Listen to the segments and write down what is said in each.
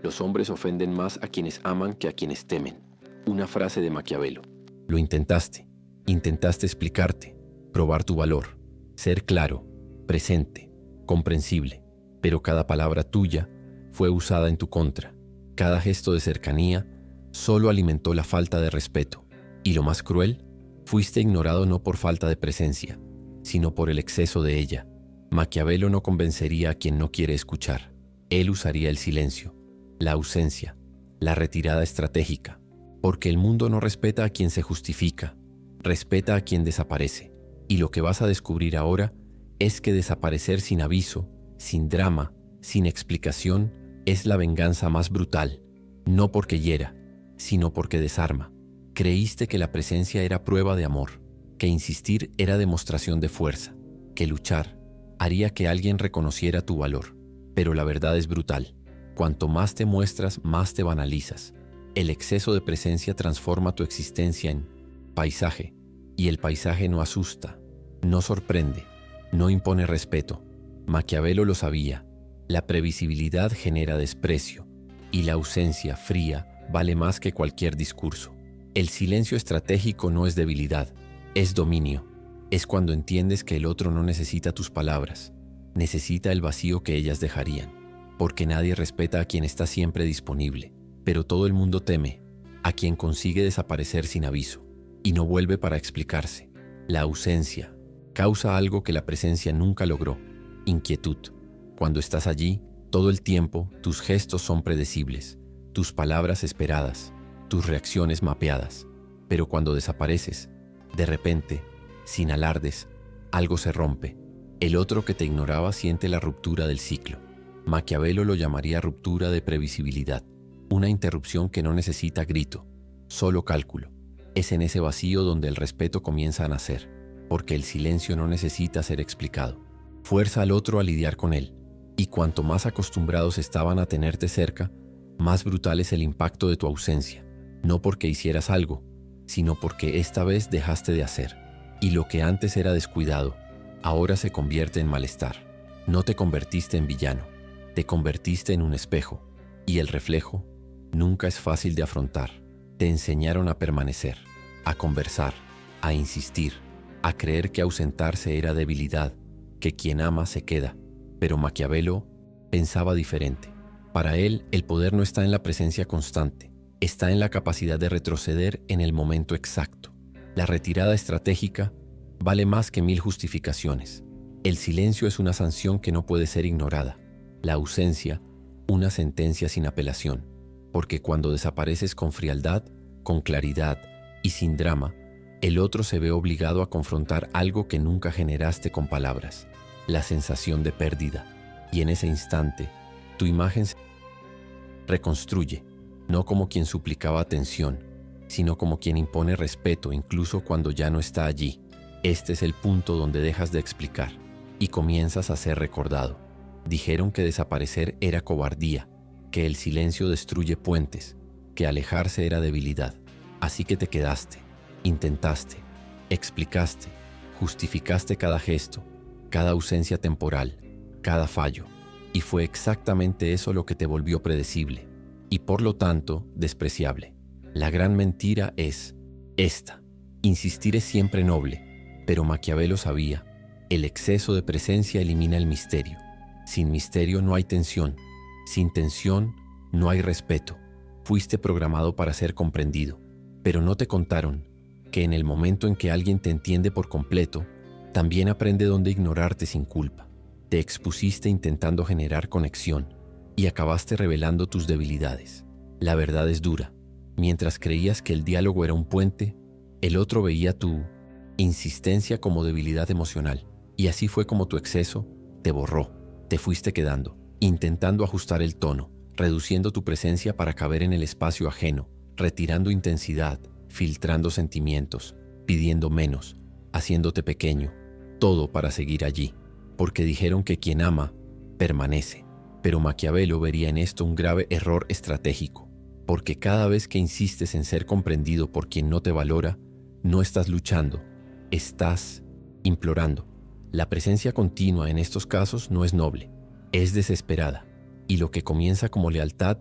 Los hombres ofenden más a quienes aman que a quienes temen. Una frase de Maquiavelo. Lo intentaste. Intentaste explicarte, probar tu valor, ser claro, presente, comprensible, pero cada palabra tuya fue usada en tu contra. Cada gesto de cercanía solo alimentó la falta de respeto. Y lo más cruel, fuiste ignorado no por falta de presencia, sino por el exceso de ella. Maquiavelo no convencería a quien no quiere escuchar. Él usaría el silencio, la ausencia, la retirada estratégica, porque el mundo no respeta a quien se justifica, respeta a quien desaparece. Y lo que vas a descubrir ahora es que desaparecer sin aviso, sin drama, sin explicación, es la venganza más brutal, no porque hiera, sino porque desarma. Creíste que la presencia era prueba de amor, que insistir era demostración de fuerza, que luchar haría que alguien reconociera tu valor. Pero la verdad es brutal. Cuanto más te muestras, más te banalizas. El exceso de presencia transforma tu existencia en paisaje, y el paisaje no asusta, no sorprende, no impone respeto. Maquiavelo lo sabía. La previsibilidad genera desprecio, y la ausencia fría vale más que cualquier discurso. El silencio estratégico no es debilidad, es dominio. Es cuando entiendes que el otro no necesita tus palabras, necesita el vacío que ellas dejarían, porque nadie respeta a quien está siempre disponible, pero todo el mundo teme a quien consigue desaparecer sin aviso y no vuelve para explicarse. La ausencia causa algo que la presencia nunca logró: inquietud. Cuando estás allí, todo el tiempo, tus gestos son predecibles, tus palabras esperadas, tus reacciones mapeadas. Pero cuando desapareces, de repente, sin alardes, algo se rompe. El otro que te ignoraba siente la ruptura del ciclo. Maquiavelo lo llamaría ruptura de previsibilidad, una interrupción que no necesita grito, solo cálculo. Es en ese vacío donde el respeto comienza a nacer, porque el silencio no necesita ser explicado. Fuerza al otro a lidiar con él, y cuanto más acostumbrados estaban a tenerte cerca, más brutal es el impacto de tu ausencia, no porque hicieras algo, sino porque esta vez dejaste de hacer. Y lo que antes era descuidado, ahora se convierte en malestar. No te convertiste en villano, te convertiste en un espejo, y el reflejo nunca es fácil de afrontar. Te enseñaron a permanecer, a conversar, a insistir, a creer que ausentarse era debilidad, que quien ama se queda. Pero Maquiavelo pensaba diferente. Para él, el poder no está en la presencia constante, está en la capacidad de retroceder en el momento exacto. La retirada estratégica vale más que 1000 justificaciones. El silencio es una sanción que no puede ser ignorada. La ausencia, una sentencia sin apelación. Porque cuando desapareces con frialdad, con claridad y sin drama, el otro se ve obligado a confrontar algo que nunca generaste con palabras: la sensación de pérdida. Y en ese instante, tu imagen se reconstruye, no como quien suplicaba atención, sino como quien impone respeto incluso cuando ya no está allí. Este es el punto donde dejas de explicar y comienzas a ser recordado. Dijeron que desaparecer era cobardía, que el silencio destruye puentes, que alejarse era debilidad. Así que te quedaste, intentaste, explicaste, justificaste cada gesto, cada ausencia temporal, cada fallo. Y fue exactamente eso lo que te volvió predecible y por lo tanto despreciable. La gran mentira es esta: insistir es siempre noble, pero Maquiavelo sabía, el exceso de presencia elimina el misterio. Sin misterio no hay tensión, sin tensión no hay respeto. Fuiste programado para ser comprendido, pero no te contaron que en el momento en que alguien te entiende por completo, también aprende dónde ignorarte sin culpa. Te expusiste intentando generar conexión y acabaste revelando tus debilidades. La verdad es dura. Mientras creías que el diálogo era un puente, el otro veía tu insistencia como debilidad emocional. Y así fue como tu exceso te borró. Te fuiste quedando, intentando ajustar el tono, reduciendo tu presencia para caber en el espacio ajeno, retirando intensidad, filtrando sentimientos, pidiendo menos, haciéndote pequeño, todo para seguir allí, porque dijeron que quien ama, permanece. Pero Maquiavelo vería en esto un grave error estratégico, porque cada vez que insistes en ser comprendido por quien no te valora, no estás luchando, estás implorando. La presencia continua en estos casos no es noble, es desesperada, y lo que comienza como lealtad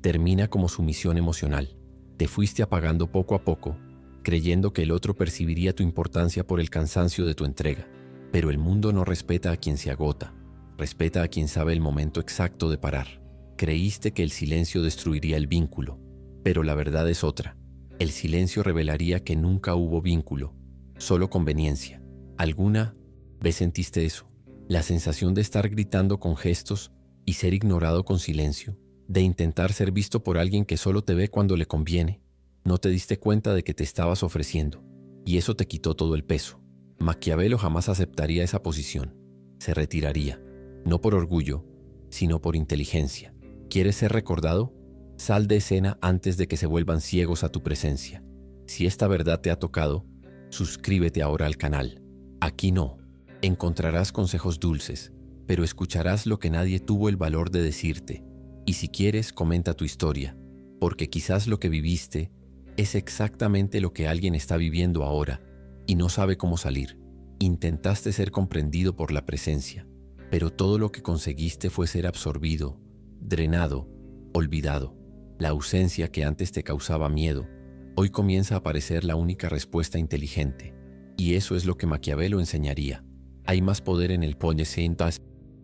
Termina como sumisión emocional. Te fuiste apagando poco a poco, creyendo que el otro percibiría tu importancia por el cansancio de tu entrega. Pero el mundo no respeta a quien se agota, respeta a quien sabe el momento exacto de parar. Creíste que el silencio destruiría el vínculo, pero la verdad es otra. El silencio revelaría que nunca hubo vínculo, solo conveniencia. ¿Alguna vez sentiste eso? La sensación de estar gritando con gestos y ser ignorado con silencio, de intentar ser visto por alguien que solo te ve cuando le conviene. No te diste cuenta de que te estabas ofreciendo, y eso te quitó todo el peso. Maquiavelo jamás aceptaría esa posición. Se retiraría, no por orgullo, sino por inteligencia. ¿Quieres ser recordado? Sal de escena antes de que se vuelvan ciegos a tu presencia. Si esta verdad te ha tocado, suscríbete ahora al canal. Aquí no. Encontrarás consejos dulces, pero escucharás lo que nadie tuvo el valor de decirte. Y si quieres, comenta tu historia, porque quizás lo que viviste es exactamente lo que alguien está viviendo ahora y no sabe cómo salir. Intentaste ser comprendido por la presencia, pero todo lo que conseguiste fue ser absorbido, drenado, olvidado. La ausencia que antes te causaba miedo, hoy comienza a parecer la única respuesta inteligente. Y eso es lo que Maquiavelo enseñaría. Hay más poder en el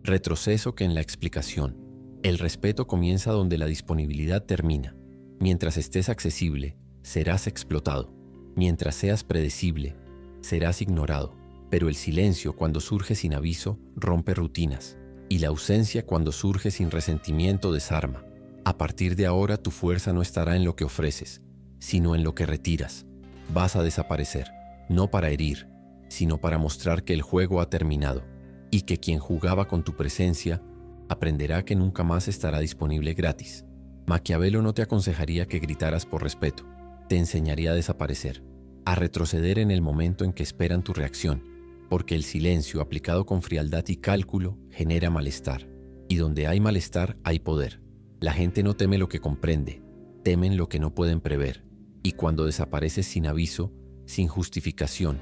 retroceso que en la explicación. El respeto comienza donde la disponibilidad termina. Mientras estés accesible, serás explotado. Mientras seas predecible, serás ignorado. Pero el silencio, cuando surge sin aviso, rompe rutinas. Y la ausencia, cuando surge sin resentimiento, desarma. A partir de ahora, tu fuerza no estará en lo que ofreces, sino en lo que retiras. Vas a desaparecer, no para herir, sino para mostrar que el juego ha terminado y que quien jugaba con tu presencia aprenderá que nunca más estará disponible gratis. Maquiavelo no te aconsejaría que gritaras por respeto, te enseñaría a desaparecer, a retroceder en el momento en que esperan tu reacción, porque el silencio aplicado con frialdad y cálculo genera malestar, y donde hay malestar hay poder. La gente no teme lo que comprende, temen lo que no pueden prever, y cuando desapareces sin aviso, sin justificación,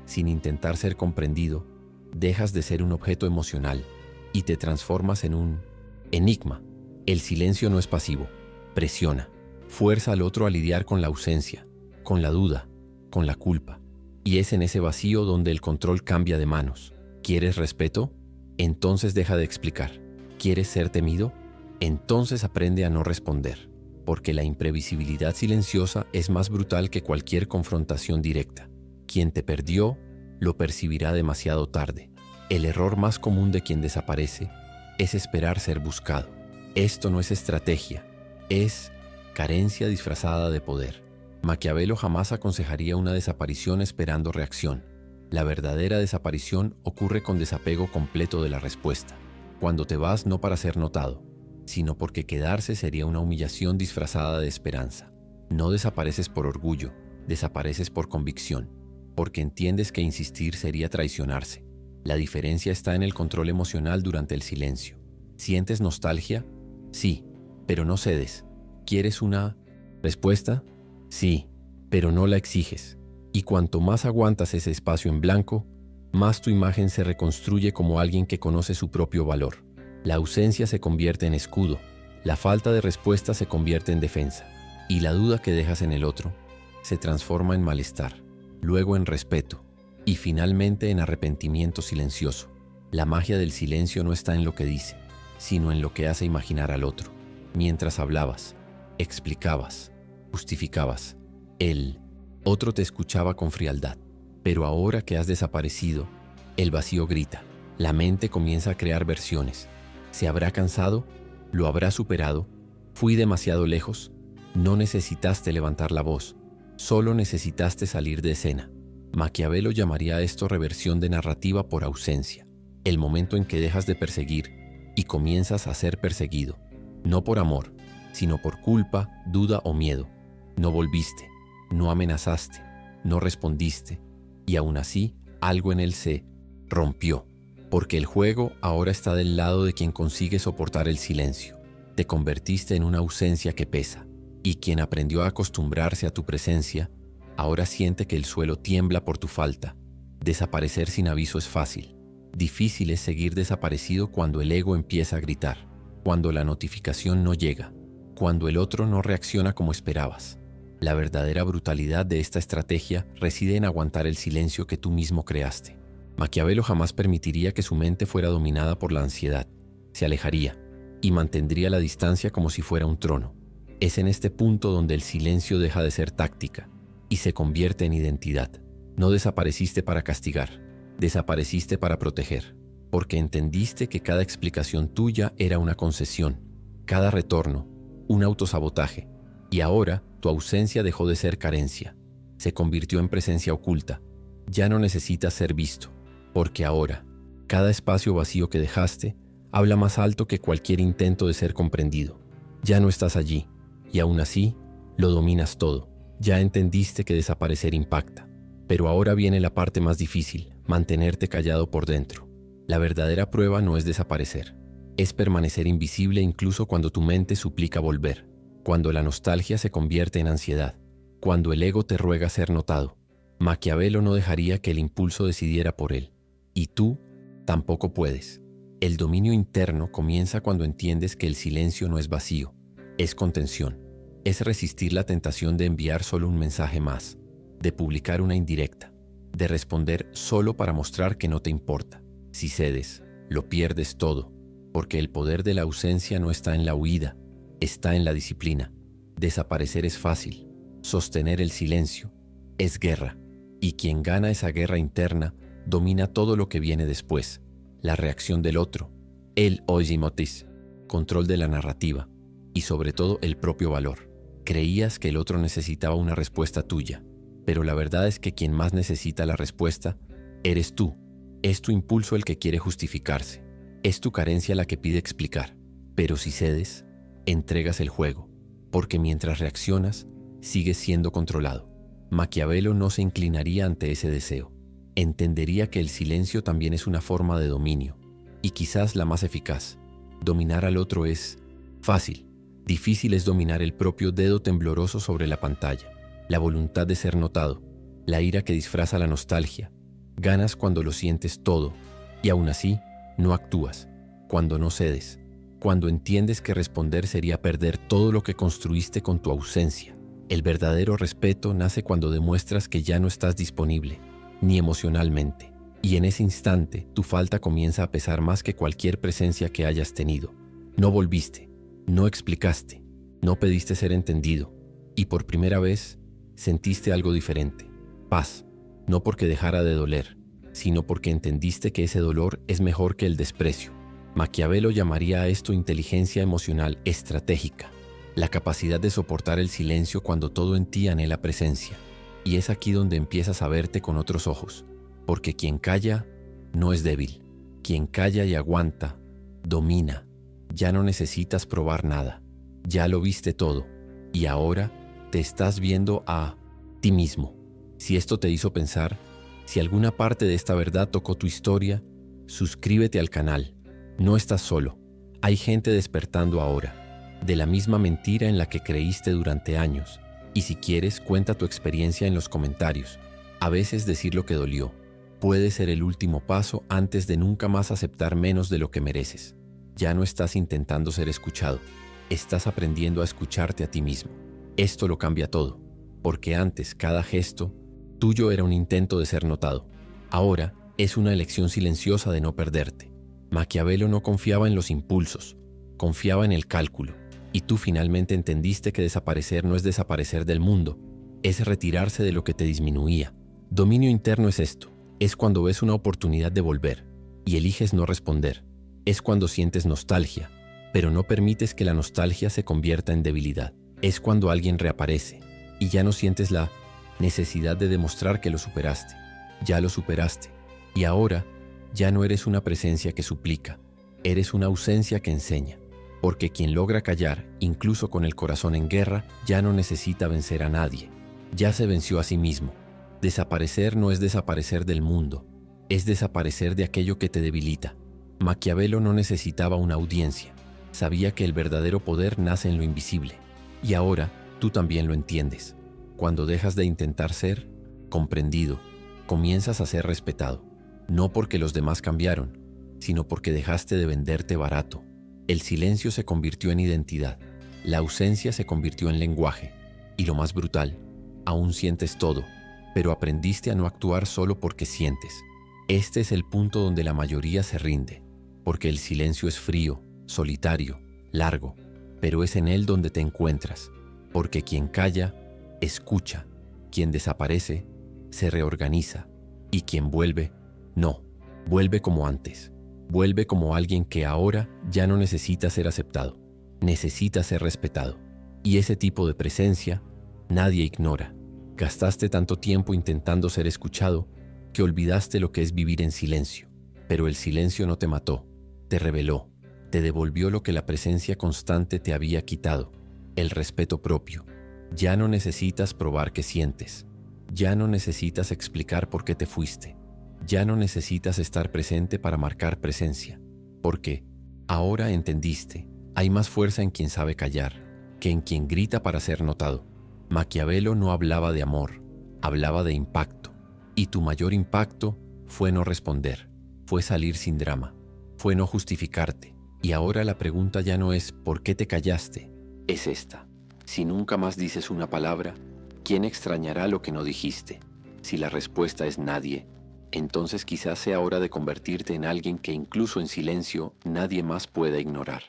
sin intentar ser comprendido, dejas de ser un objeto emocional y te transformas en un enigma. El silencio no es pasivo, presiona, fuerza al otro a lidiar con la ausencia, con la duda, con la culpa. Y es en ese vacío donde el control cambia de manos. ¿Quieres respeto? Entonces deja de explicar. ¿Quieres ser temido? Entonces aprende a no responder, porque la imprevisibilidad silenciosa es más brutal que cualquier confrontación directa. Quien te perdió, lo percibirá demasiado tarde. El error más común de quien desaparece es esperar ser buscado. Esto no es estrategia, es carencia disfrazada de poder. Maquiavelo jamás aconsejaría una desaparición esperando reacción. La verdadera desaparición ocurre con desapego completo de la respuesta. Cuando te vas no para ser notado, sino porque quedarse sería una humillación disfrazada de esperanza. No desapareces por orgullo, desapareces por convicción, porque entiendes que insistir sería traicionarse. La diferencia está en el control emocional durante el silencio. ¿Sientes nostalgia? Sí, pero no cedes. ¿Quieres una respuesta? Sí, pero no la exiges. Y cuanto más aguantas ese espacio en blanco, más tu imagen se reconstruye como alguien que conoce su propio valor. La ausencia se convierte en escudo, la falta de respuesta se convierte en defensa, y la duda que dejas en el otro se transforma en malestar, luego en respeto, y finalmente en arrepentimiento silencioso. La magia del silencio no está en lo que dice, sino en lo que hace imaginar al otro. Mientras hablabas, explicabas, justificabas, el otro te escuchaba con frialdad. Pero ahora que has desaparecido, el vacío grita. La mente comienza a crear versiones. ¿Se habrá cansado? ¿Lo habrá superado? ¿Fui demasiado lejos? No necesitaste levantar la voz, solo necesitaste salir de escena. Maquiavelo llamaría a esto reversión de narrativa por ausencia. El momento en que dejas de perseguir y comienzas a ser perseguido. No por amor, sino por culpa, duda o miedo. No volviste, no amenazaste, no respondiste. Y aún así, algo en él se rompió. Porque el juego ahora está del lado de quien consigue soportar el silencio. Te convertiste en una ausencia que pesa. Y quien aprendió a acostumbrarse a tu presencia, ahora siente que el suelo tiembla por tu falta. Desaparecer sin aviso es fácil. Difícil es seguir desaparecido cuando el ego empieza a gritar, cuando la notificación no llega, cuando el otro no reacciona como esperabas. La verdadera brutalidad de esta estrategia reside en aguantar el silencio que tú mismo creaste. Maquiavelo jamás permitiría que su mente fuera dominada por la ansiedad. Se alejaría y mantendría la distancia como si fuera un trono. Es en este punto donde el silencio deja de ser táctica y se convierte en identidad. No desapareciste para castigar, desapareciste para proteger, porque entendiste que cada explicación tuya era una concesión, cada retorno, un autosabotaje, y ahora tu ausencia dejó de ser carencia, se convirtió en presencia oculta. Ya no necesitas ser visto, porque ahora, cada espacio vacío que dejaste habla más alto que cualquier intento de ser comprendido. Ya no estás allí, y aún así, lo dominas todo. Ya entendiste que desaparecer impacta. Pero ahora viene la parte más difícil, mantenerte callado por dentro. La verdadera prueba no es desaparecer, es permanecer invisible incluso cuando tu mente suplica volver, cuando la nostalgia se convierte en ansiedad, cuando el ego te ruega ser notado. Maquiavelo no dejaría que el impulso decidiera por él, y tú tampoco puedes. El dominio interno comienza cuando entiendes que el silencio no es vacío, es contención, es resistir la tentación de enviar solo un mensaje más, de publicar una indirecta, de responder solo para mostrar que no te importa. Si cedes, lo pierdes todo, porque el poder de la ausencia no está en la huida, está en la disciplina. Desaparecer es fácil, sostener el silencio es guerra, y quien gana esa guerra interna domina todo lo que viene después. La reacción del otro, el osmosis, control de la narrativa y sobre todo el propio valor. Creías que el otro necesitaba una respuesta tuya, pero la verdad es que quien más necesita la respuesta eres tú. Es tu impulso el que quiere justificarse, es tu carencia la que pide explicar. Pero si cedes, entregas el juego, porque mientras reaccionas, sigues siendo controlado. Maquiavelo no se inclinaría ante ese deseo. Entendería que el silencio también es una forma de dominio, y quizás la más eficaz. Dominar al otro es fácil, difícil es dominar el propio dedo tembloroso sobre la pantalla, la voluntad de ser notado, la ira que disfraza la nostalgia. Ganas cuando lo sientes todo, y aún así no actúas, cuando no cedes, cuando entiendes que responder sería perder todo lo que construiste con tu ausencia. El verdadero respeto nace cuando demuestras que ya no estás disponible, ni emocionalmente, y en ese instante tu falta comienza a pesar más que cualquier presencia que hayas tenido. No volviste, no explicaste, no pediste ser entendido, y por primera vez sentiste algo diferente, paz, no porque dejara de doler, sino porque entendiste que ese dolor es mejor que el desprecio. Maquiavelo llamaría a esto inteligencia emocional estratégica, la capacidad de soportar el silencio cuando todo en ti anhela presencia. Y es aquí donde empiezas a verte con otros ojos, porque quien calla no es débil, quien calla y aguanta, domina. Ya no necesitas probar nada, ya lo viste todo, y ahora te estás viendo a ti mismo. Si esto te hizo pensar, si alguna parte de esta verdad tocó tu historia, suscríbete al canal. No estás solo, hay gente despertando ahora, de la misma mentira en la que creíste durante años. Y si quieres, cuenta tu experiencia en los comentarios. A veces decir lo que dolió puede ser el último paso antes de nunca más aceptar menos de lo que mereces. Ya no estás intentando ser escuchado, estás aprendiendo a escucharte a ti mismo. Esto lo cambia todo, porque antes cada gesto tuyo era un intento de ser notado. Ahora es una elección silenciosa de no perderte. Maquiavelo no confiaba en los impulsos, confiaba en el cálculo. Y tú finalmente entendiste que desaparecer no es desaparecer del mundo, es retirarse de lo que te disminuía. Dominio interno es esto, es cuando ves una oportunidad de volver y eliges no responder. Es cuando sientes nostalgia, pero no permites que la nostalgia se convierta en debilidad. Es cuando alguien reaparece y ya no sientes la necesidad de demostrar que lo superaste. Ya lo superaste y ahora ya no eres una presencia que suplica, eres una ausencia que enseña. Porque quien logra callar, incluso con el corazón en guerra, ya no necesita vencer a nadie. Ya se venció a sí mismo. Desaparecer no es desaparecer del mundo, es desaparecer de aquello que te debilita. Maquiavelo no necesitaba una audiencia. Sabía que el verdadero poder nace en lo invisible. Y ahora tú también lo entiendes. Cuando dejas de intentar ser comprendido, comienzas a ser respetado. No porque los demás cambiaron, sino porque dejaste de venderte barato. El silencio se convirtió en identidad, La ausencia se convirtió en lenguaje. Y lo más brutal, aún sientes todo, pero aprendiste a no actuar solo porque sientes. Este es el punto donde la mayoría se rinde, porque el silencio es frío, solitario, largo, pero es en él donde te encuentras, porque quien calla, escucha, quien desaparece, se reorganiza, y quien vuelve, no, vuelve como antes, vuelve como alguien que ahora ya no necesita ser aceptado, necesita ser respetado. Y ese tipo de presencia nadie ignora. Gastaste tanto tiempo intentando ser escuchado que olvidaste lo que es vivir en silencio. Pero el silencio no te mató, te reveló, te devolvió lo que la presencia constante te había quitado, el respeto propio. Ya no necesitas probar que sientes. Ya no necesitas explicar por qué te fuiste. Ya no necesitas estar presente para marcar presencia. Porque ahora entendiste, hay más fuerza en quien sabe callar que en quien grita para ser notado. Maquiavelo no hablaba de amor, hablaba de impacto. Y tu mayor impacto fue no responder, fue salir sin drama, fue no justificarte. Y ahora la pregunta ya no es ¿por qué te callaste? Es esta. Si nunca más dices una palabra, ¿quién extrañará lo que no dijiste? Si la respuesta es nadie, entonces quizás sea hora de convertirte en alguien que incluso en silencio nadie más pueda ignorar.